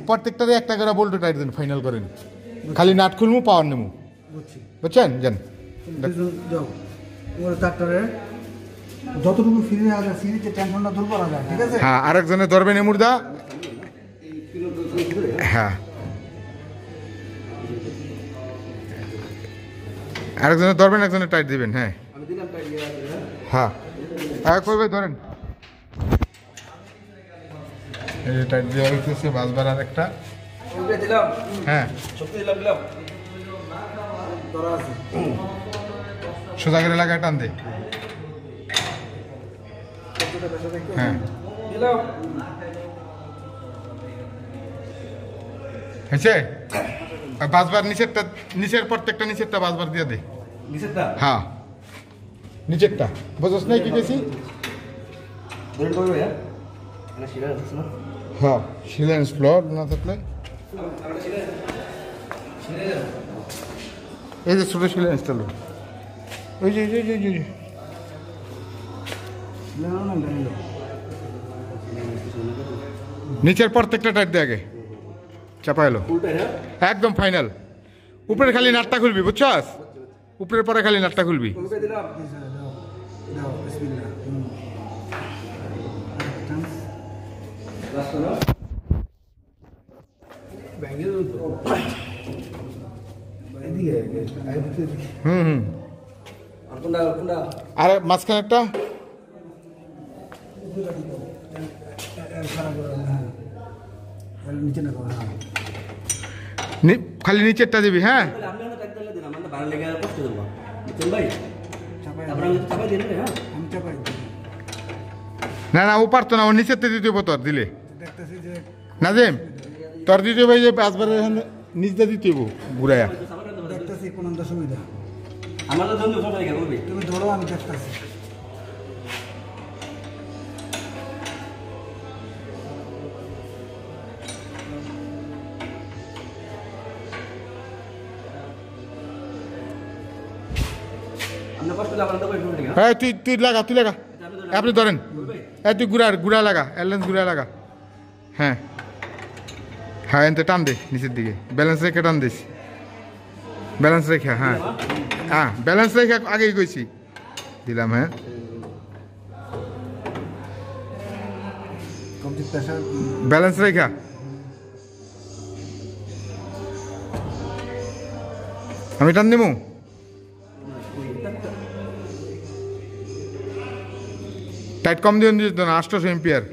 প্রত্যেকটারে একটা করে বল্টু টাইট দেন, ফাইনাল করেন। খালি নাট খুলমু, পাওয়ার নেমু, বুঝছেন? যান যতটুকু ফিরে আসে সিরিজে টেনশনটা দূর করা যায়, ঠিক আছে? হ্যাঁ, আরেকজনে ধরবেন এমুরদা। হ্যাঁ, আরেকজনে ধরবেন, একজনে টাইট দিবেন। হ্যাঁ হ্যাঁ হ্যাঁ, করবে ধরেন। এই যে টাইট দেওয়া হইতেছে, বাসবার আর একটা। হ্যাঁ, সোজা করে লাগায় টান দে। হ্যাঁ, হয়েছে? বাসবার নিচেরটা, নিচের প্রত্যেকটা নিচেরটা বাসবার দিয়ে দে। হ্যাঁ, নিচেরটা বুঝছ নাই কি কেছি? হ্যাঁ, সিলেন্স ফ্লোর না থাকলে এই যে ছোট সিলেন্সটা লো, ওই যে নিচের প্রত্যেকটা টাইট দে আগে, চাপা এলো একদম ফাইনাল। উপরের খালি নাটটা খুলবি, বুঝছস? উপরের পরে খালি নাটটা খুলবি। হুম, আরে মাঝখানে একটা খালি নিচেরটা দিবি। হ্যাঁ, না না, ও পারতো না, ওর নিচেরটা দিতে হবো তোর দিলে। নাজিম, তোর দিতে হবে, যে পাঁচবারের নিচটা দিতে হবো ঘুরাইয়া। সুবিধা তুমি ধরো, আমি দেখতেছি। হ্যাঁ, তুই লাগা, আপনি ধরেন। হ্যাঁ, তুই গুড়া লাগা, এয়ারলাইন্স গুড়া লাগা। হ্যাঁ হ্যাঁ, এনতে টান দে নিচের দিকে, ব্যালেন্স রেখে টান দিস, ব্যালেন্স রেখে। হ্যাঁ হ্যাঁ, ব্যালেন্স রেখে আগেই গেছি, দিলাম। হ্যাঁ, ব্যালেন্স রেখা। আমি টান দিমু, টাইট কম দিয়ে 800 এম্পিয়ার।